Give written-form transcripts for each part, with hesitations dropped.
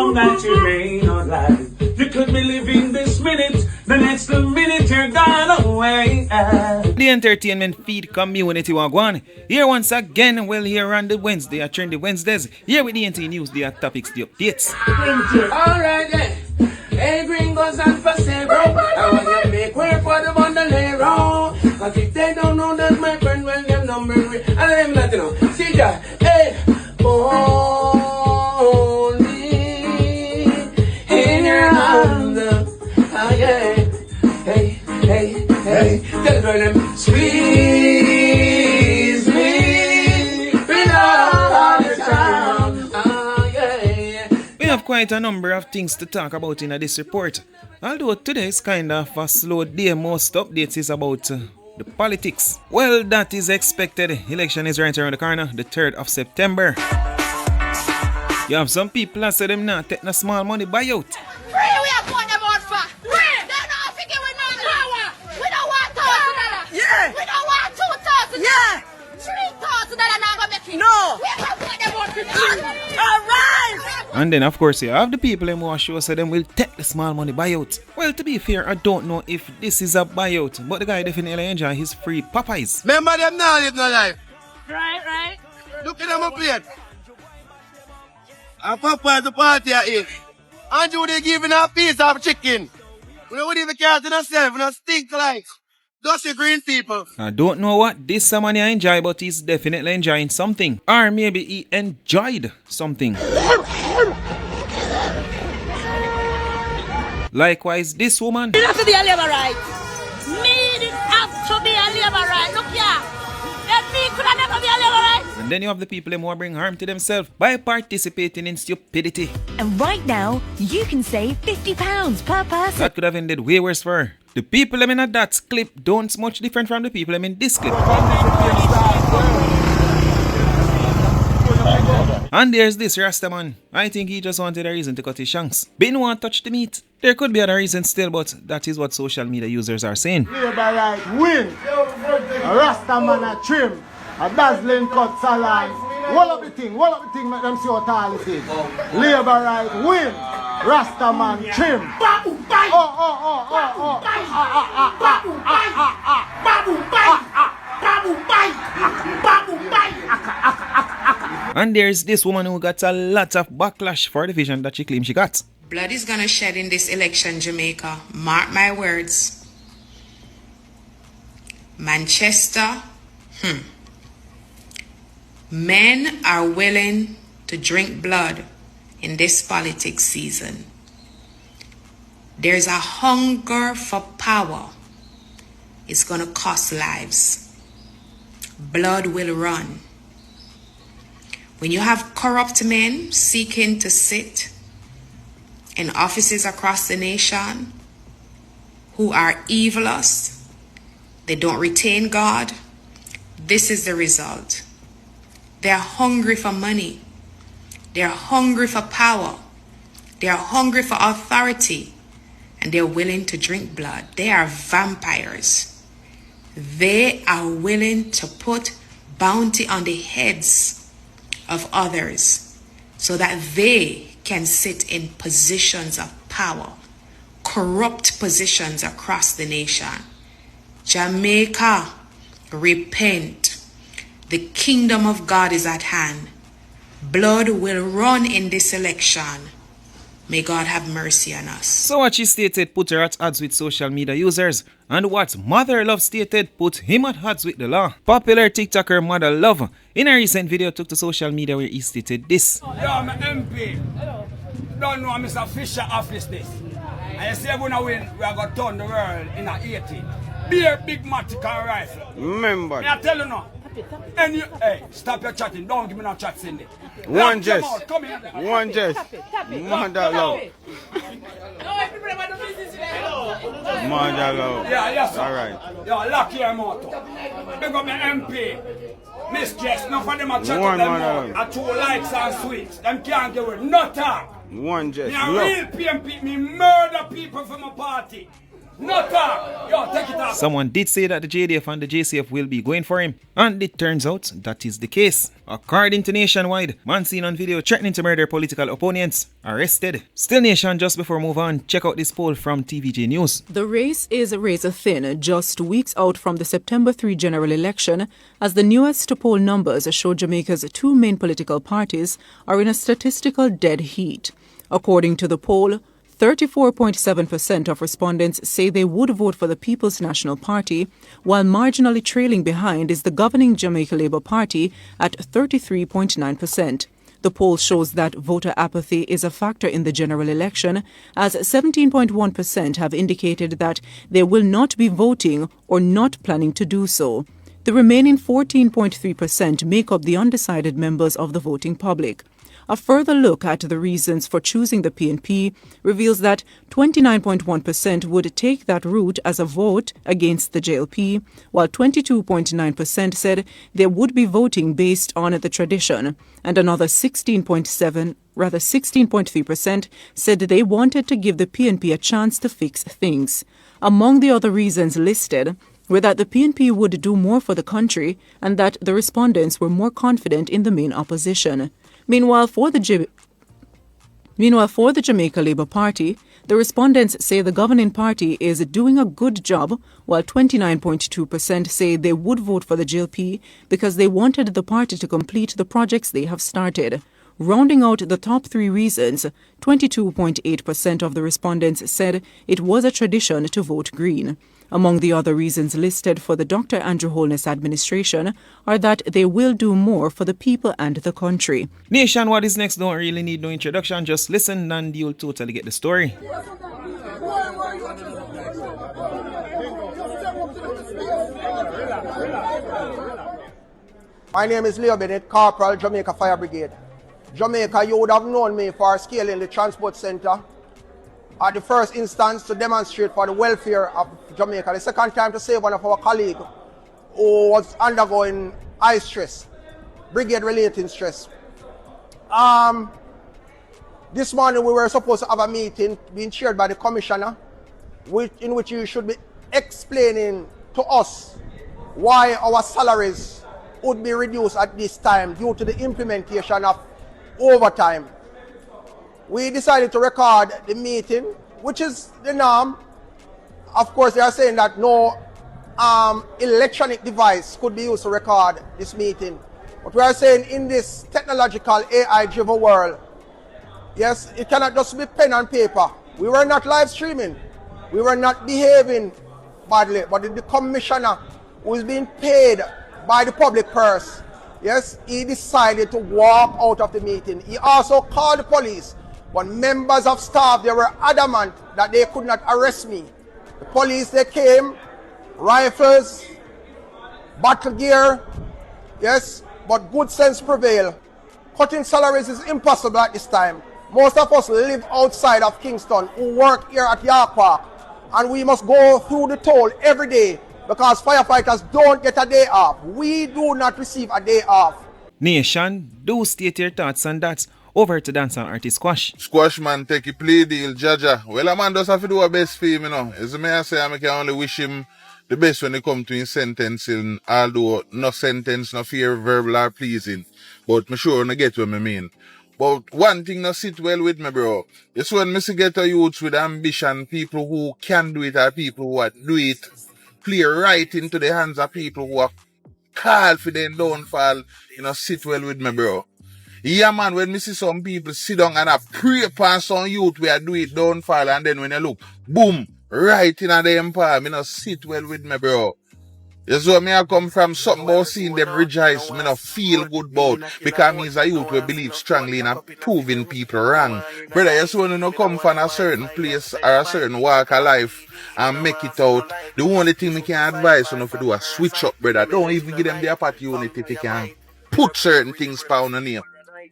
know that you may not lie. You could be living this minute, the next minute you're gone away. The entertainment feed community wagwan. Here once again, well here on the Wednesday, a trendy Wednesdays. Here with the NT News, the topics, the updates. Alright then. Hey gringos and for say bro, I want to make way for the bandolero. Cause if they don't know that my friend, well them number me. And them not you know. See ya, hey, only in your hands. Ah yeah, hey, hey, hey. Tell her them squeeze me without the time. Ah yeah. We have quite a number of things to talk about in this report. Although today is kind of a slow day, most updates is about the politics. Well, that is expected. Election is right around the corner, the 3rd of September. You have some people that say them not take no small money buyout. Free we are going about for. Free. They don't figure we no power. We don't want $1,000. Yeah. We don't want $2,000. Yeah. $3,000 not gonna make it. No. We are going about for. All right. And then of course you have the people who are sure say them will take the small money buyout. Well, to be fair, I don't know if this is a buyout, but the guy definitely enjoy his free Popeyes. Remember them now live no life. Right. Look at them up here. And Papa is the party I eat. Andrew they giving a piece of chicken. We don't even care to themselves, we don't stink like dusty green people. I don't know what this someone enjoy, but he's definitely enjoying something. Or maybe he enjoyed something. Likewise, this woman. It has to be a labor right. Me, it has to be a labor right. Look here. That me could have never be a labor right. And then you have the people who bring harm to themselves by participating in stupidity. And right now, you can save £50 per person. That could have ended way worse for her. The people in that clip don't much different from the people in this clip. And there's this Rastaman. I think he just wanted a reason to cut his shanks. Been want to touch the meat. There could be other reasons still, but that is what social media users are saying. Labor right win. A Rastaman a trim. A dazzling cut salon. All of the thing make them see what all it is. Labor right win. Rastaman trim. And there's this woman who got a lot of backlash for the vision that she claims she got. Blood is gonna shed in this election, Jamaica. Mark my words. Manchester, men are willing to drink blood in this politics season. There's a hunger for power. It's gonna cost lives. Blood will run. When you have corrupt men seeking to sit in offices across the nation who are evilous, they don't retain God, this is the result. They're hungry for money. They're hungry for power. They're hungry for authority. And they're willing to drink blood. They are vampires. They are willing to put bounty on the heads of others so that they can sit in positions of power, corrupt positions across the nation. Jamaica, repent. The kingdom of God is at hand. Blood will run in this election. May God have mercy on us. So what she stated put her at odds with social media users, and what Mother Love stated put him at odds with the law. Popular TikToker Mother Love in a recent video took to social media where he stated this. Yo, I'm an MP. Don't know Mr. Fisher office this. And you say we're gonna win, we are gonna turn the world in a 80. Be a big matic rifle. Remember. I tell you now. And you, hey, stop your chatting. Don't give me no chat, Cindy. One just. Come here. One just. Mother love. Mother love. Yeah, sir. All right. Yo, lock your mouth. Big up my MP. Miss Jess, none of them are chatting One them mother. more. I 2 likes and sweets. Them can't get with no talk. One just. Me a real PMP. Me murder people from my party. No talk. Yo, take it off. Someone did say that the JDF and the JCF will be going for him, and it turns out that is the case. According to Nationwide, man seen on video threatening to murder political opponents, arrested. Still Nation, just before we move on, check out this poll from TVJ News. The race is razor thin, just weeks out from the September 3 general election, as the newest poll numbers show Jamaica's two main political parties are in a statistical dead heat. According to the poll, 34.7% of respondents say they would vote for the People's National Party, while marginally trailing behind is the governing Jamaica Labour Party at 33.9%. The poll shows that voter apathy is a factor in the general election, as 17.1% have indicated that they will not be voting or not planning to do so. The remaining 14.3% make up the undecided members of the voting public. A further look at the reasons for choosing the PNP reveals that 29.1% would take that route as a vote against the JLP, while 22.9% said they would be voting based on the tradition, and another 16.3% said they wanted to give the PNP a chance to fix things. Among the other reasons listed were that the PNP would do more for the country and that the respondents were more confident in the main opposition. Meanwhile, for the Jamaica Labour Party, the respondents say the governing party is doing a good job, while 29.2% say they would vote for the JLP because they wanted the party to complete the projects they have started. Rounding out the top three reasons, 22.8% of the respondents said it was a tradition to vote Green. Among the other reasons listed for the Dr. Andrew Holness administration are that they will do more for the people and the country. Nation, what is next don't really need no introduction, just listen and you'll totally get the story. My name is Leo Bennett, Kartel, Jamaica Fire Brigade. Jamaica, you would have known me for scaling the transport center at the first instance to demonstrate for the welfare of Jamaica. The second time to save one of our colleagues who was undergoing eye stress, brigade-related stress. This morning we were supposed to have a meeting being chaired by the commissioner, in which you should be explaining to us why our salaries would be reduced at this time due to the implementation of overtime. We decided to record the meeting, which is the norm. Of course, they are saying that no electronic device could be used to record this meeting. But we are saying in this technological AI-driven world, yes, it cannot just be pen and paper. We were not live streaming. We were not behaving badly. But the commissioner, who is being paid by the public purse, yes, he decided to walk out of the meeting. He also called the police. But members of staff, they were adamant that they could not arrest me. The police, they came, rifles, battle gear, yes, but good sense prevailed. Cutting salaries is impossible at this time. Most of us live outside of Kingston who work here at York Park, and we must go through the toll every day because firefighters don't get a day off. We do not receive a day off. Nation, do state your thoughts on that. Over to dance and artist Squash. Squash man take a plea deal, Jaja. Well, a man does have to do a best for him, you know. As I say, I can only wish him the best when it comes to his sentencing, although no sentence, no fear, verbal or pleasing. But me sure I get what I mean. But one thing not sit well with me, bro. It's when me see get a youths with ambition, people who can do it or people who do it, play right into the hands of people who are called for their downfall, you know, sit well with me, bro. Yeah, man, when me see some people sit down and pray upon some youth where do it downfall, and then when you look, boom, right in the empire, me not sit well with me, bro. You see, me I come from something about seeing them rejoice, me not feel good about, because me is a youth who believe strongly in proving people wrong. Brother, you see, when you not come from a certain place or a certain walk of life and make it out, the only thing me can advise you to do is switch up, brother. Don't even give them the opportunity if you can put certain things down on you.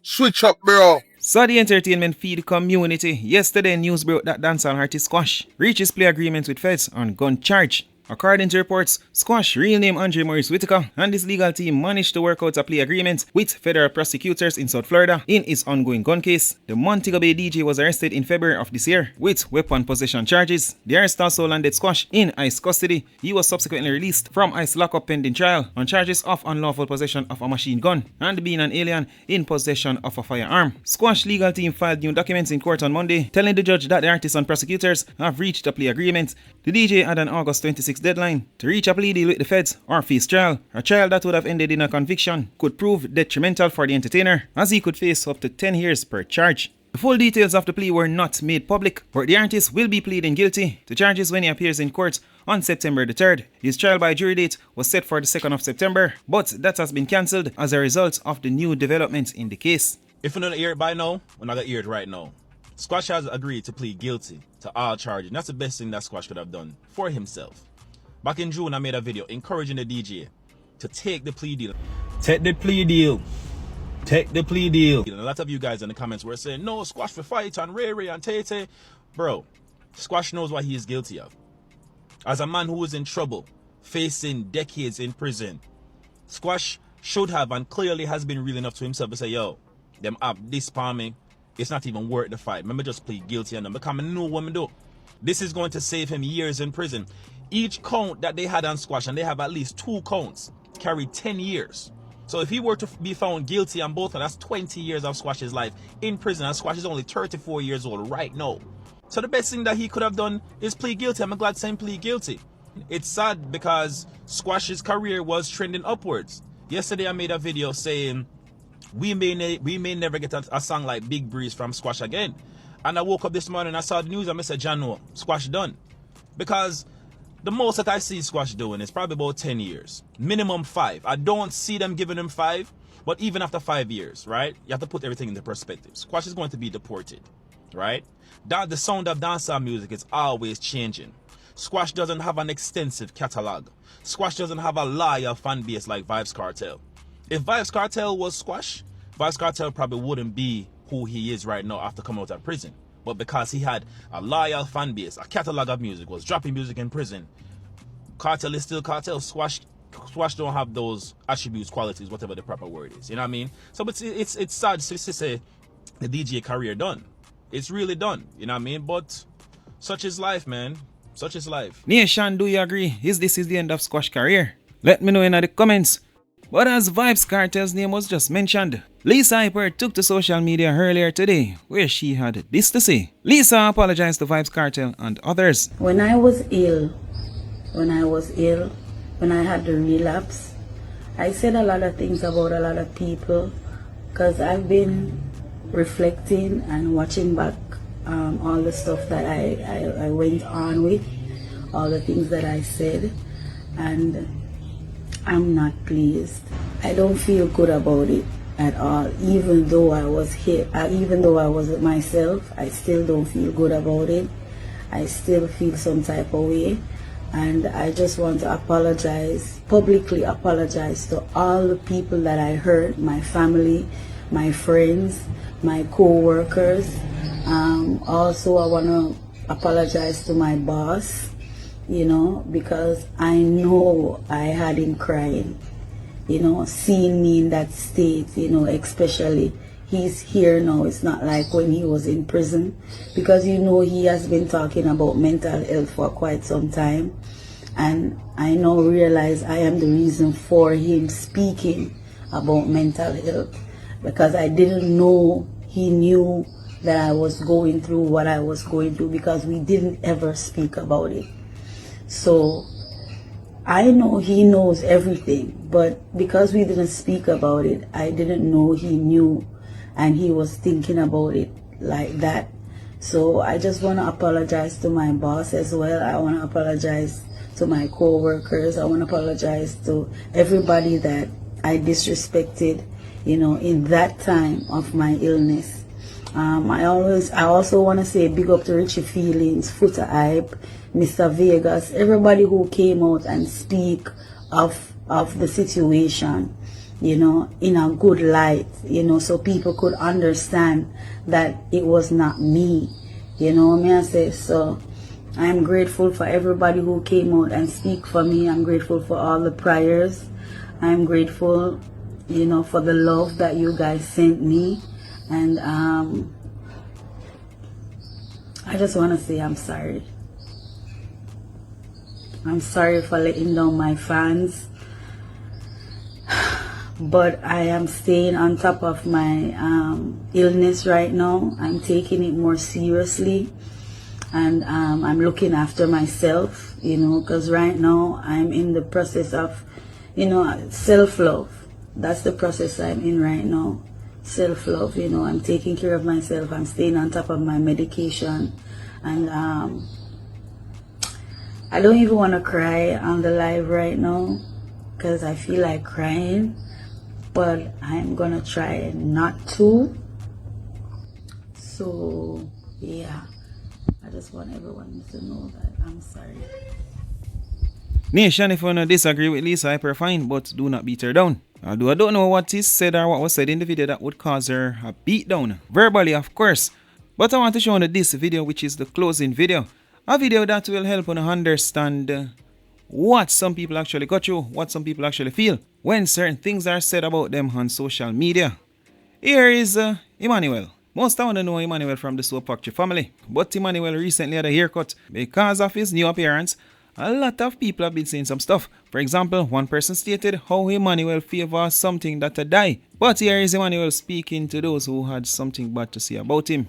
Switch up, bro. So the entertainment feed community. Yesterday, news broke that dancehall artist Squash reaches plea agreements with feds on gun charge. According to reports, Squash, real name Andre Maurice Whitaker, and his legal team managed to work out a plea agreement with federal prosecutors in South Florida in his ongoing gun case. The Montego Bay DJ was arrested in February of this year with weapon possession charges. The arrest also landed Squash in ICE custody. He was subsequently released from ICE lockup pending trial on charges of unlawful possession of a machine gun and being an alien in possession of a firearm. Squash legal team filed new documents in court on Monday, telling the judge that the artist and prosecutors have reached a plea agreement. The DJ had an August 26 deadline to reach a plea deal with the feds or face trial. A trial that would have ended in a conviction could prove detrimental for the entertainer, as he could face up to 10 years per charge. The full details of the plea were not made public, but the artist will be pleading guilty to charges when he appears in court on September the 3rd. His trial by jury date was set for the 2nd of September, but that has been cancelled as a result of the new developments in the case. If you're not hear it by now, we're not going to hear it right now. Squash has agreed to plead guilty to all charges. And that's the best thing that Squash could have done for himself. Back in June, I made a video encouraging the DJ to take the plea deal. Take the plea deal. Take the plea deal. And a lot of you guys in the comments were saying, no, Squash for fight and Ray Ray and Tay Tay. Bro, Squash knows what he is guilty of. As a man who is in trouble, facing decades in prison, Squash should have and clearly has been real enough to himself to say, yo, them up this palm me. It's not even worth the fight. Let me just plead guilty and become a new woman do. This is going to save him years in prison. Each count that they had on Squash, and they have at least 2 counts, carried 10 years. So if he were to be found guilty on both, that's 20 years of Squash's life in prison, and Squash is only 34 years old right now. So the best thing that he could have done is plead guilty. I'm glad saying plead guilty. It's sad because Squash's career was trending upwards. Yesterday I made a video saying we may never get a song like Big Breeze from Squash again. And I woke up this morning, I saw the news, and I said, Jano, Squash done. Because the most that I see Squash doing is probably about 10 years. Minimum 5. I don't see them giving him 5, but even after 5 years, right? You have to put everything into perspective. Squash is going to be deported, right? The sound of dancehall music is always changing. Squash doesn't have an extensive catalog. Squash doesn't have a loyal fan base like Vybz Kartel. If Vybz Kartel was Squash, Vybz Kartel probably wouldn't be who he is right now after coming out of prison. But because he had a loyal fan base, a catalog of music, was dropping music in prison, Kartel is still Kartel. Squash don't have those attributes, qualities, whatever the proper word is. You know what I mean? So it's sad to say the DJ career done. It's really done. You know what I mean? But such is life, man. Such is life. Nation, do you agree? This is the end of Squash career? Let me know in the comments. But as Vybz Kartel's name was just mentioned, Lisa Hyper took to social media earlier today where she had this to say. Lisa apologized to Vybz Kartel and others. When I was ill, when I had the relapse, I said a lot of things about a lot of people because I've been reflecting and watching back all the stuff that I went on with, all the things that I said, and I'm not pleased. I don't feel good about it at all. Even though I was here, even though I was myself, I still don't feel good about it. I still feel some type of way. And I just want to apologize, publicly apologize to all the people that I hurt, my family, my friends, my co-workers. Also, I want to apologize to my boss, you know, because I know I had him crying, you know, seeing me in that state, you know, especially he's here now. It's not like when he was in prison, because, you know, he has been talking about mental health for quite some time. And I now realize I am the reason for him speaking about mental health, because I didn't know he knew that I was going through what I was going through, because we didn't ever speak about it. So I know he knows everything, but because we didn't speak about it, I didn't know he knew and he was thinking about it like that. So I just want to apologize to my boss as well. I want to apologize to my co-workers. I want to apologize to everybody that I disrespected, you know, in that time of my illness. I also want to say big up to Richie Feelings, Footer Hype, Mr. Vegas, everybody who came out and speak of the situation, you know, in a good light, you know, so people could understand that it was not me, you know what I say. So I'm grateful for everybody who came out and speak for me. I'm grateful for all the prayers. I'm grateful, you know, for the love that you guys sent me. And I just want to say I'm sorry. I'm sorry for letting down my fans. But I am staying on top of my illness right now. I'm taking it more seriously. And I'm looking after myself, you know, because right now I'm in the process of, you know, self-love. That's the process I'm in right now. Self-love, you know, I'm taking care of myself. I'm staying on top of my medication. And I don't even want to cry on the live right now because I feel like crying. But I'm going to try not to. So, yeah. I just want everyone to know that I'm sorry. Nation, if you don't disagree with Lisa, hyper-fine, but do not beat her down. Although I don't know what is said or what was said in the video that would cause her a beat down. Verbally, of course. But I want to show you this video, which is the closing video. A video that will help you understand what some people actually got through, what some people actually feel when certain things are said about them on social media. Here is Emmanuel. Most I want to know Emmanuel from the Soap Factory family, but Emmanuel recently had a haircut. Because of his new appearance, a lot of people have been saying some stuff. For example, one person stated how Emmanuel favors something that had died. But here is Emmanuel speaking to those who had something bad to say about him.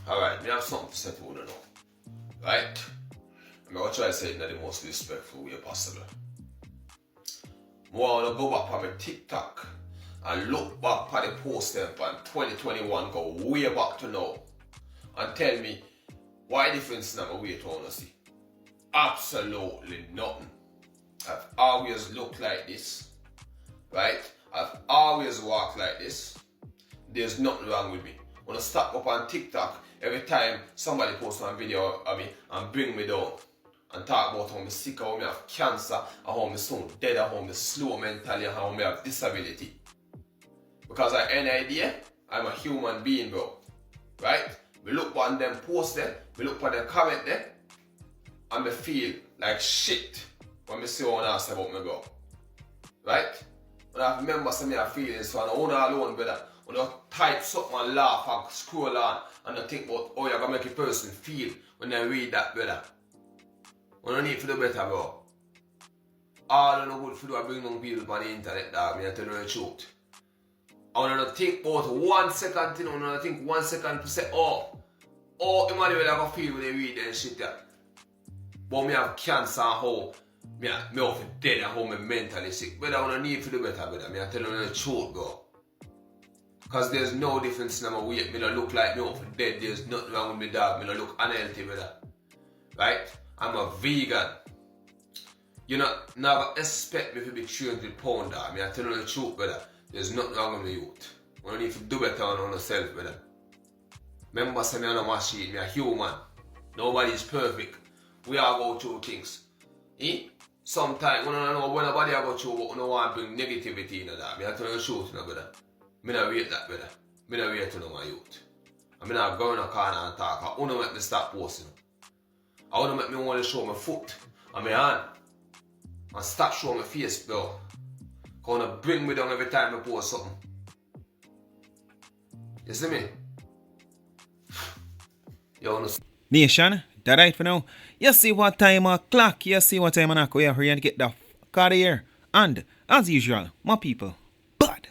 Alright, me have something to say to you now. Right? I'm going to try to say it in the most respectful way possible. I want to go back on my TikTok and look back at the post them from 2021, go way back to now, and tell me why difference in my weight I want to see. Absolutely nothing. I've always looked like this, right? I've always walked like this. There's nothing wrong with me. When I stop up on TikTok, every time somebody posts my video of me and bring me down and talk about how I'm sick, how I have cancer, how I'm so dead, how I'm slow mentally, and how I have disability. Because at any idea, I'm a human being, bro. Right? We look on them posts there, we look on them comment there, and me feel like shit when me see what I say about me, bro. Right? When I remember some of my feelings, so I don't alone, brother. When I type something and laugh and scroll on and I think about how you're going to make a person feel when they read that, brother. When I need to do better, bro. All I know good for do is bring down people on the internet, dog. I tell you the truth. I want to think about 1 second, you know, I want to think 1 second to say, oh, Emmanuel, I can feel when they read and shit that. But me have cancer and how me have dead and how me mentally sick. But I want to need to do better, brother. I tell you the truth, bro. Because there's no difference in my weight. Me don't look like me for dead. There's nothing wrong with me, dog. Me don't look unhealthy, brother. Right? I'm a vegan. You never expect me to be 300 pounds, dog. I tell you the truth, brother. There's nothing wrong with me, youth. We need to do better on ourselves, brother. Remember, say me I'm a machine. Me a human. Nobody is perfect. We all go through things. Sometimes, we don't know when nobody go through, but we don't want to bring negativity in that. I tell you the truth, brother. I don't wait that, brother. I don't wait to know my youth. I don't go in a corner and talk. I don't make me stop posting. I don't make me only show my foot and my hand. And stop showing my face, bro. Gonna bring me down every time I post something. You see me? You understand? Nation, that right for now. You see what time o'clock, you see what time I we are here to get the fuck out of here. And, as usual, my people, bad.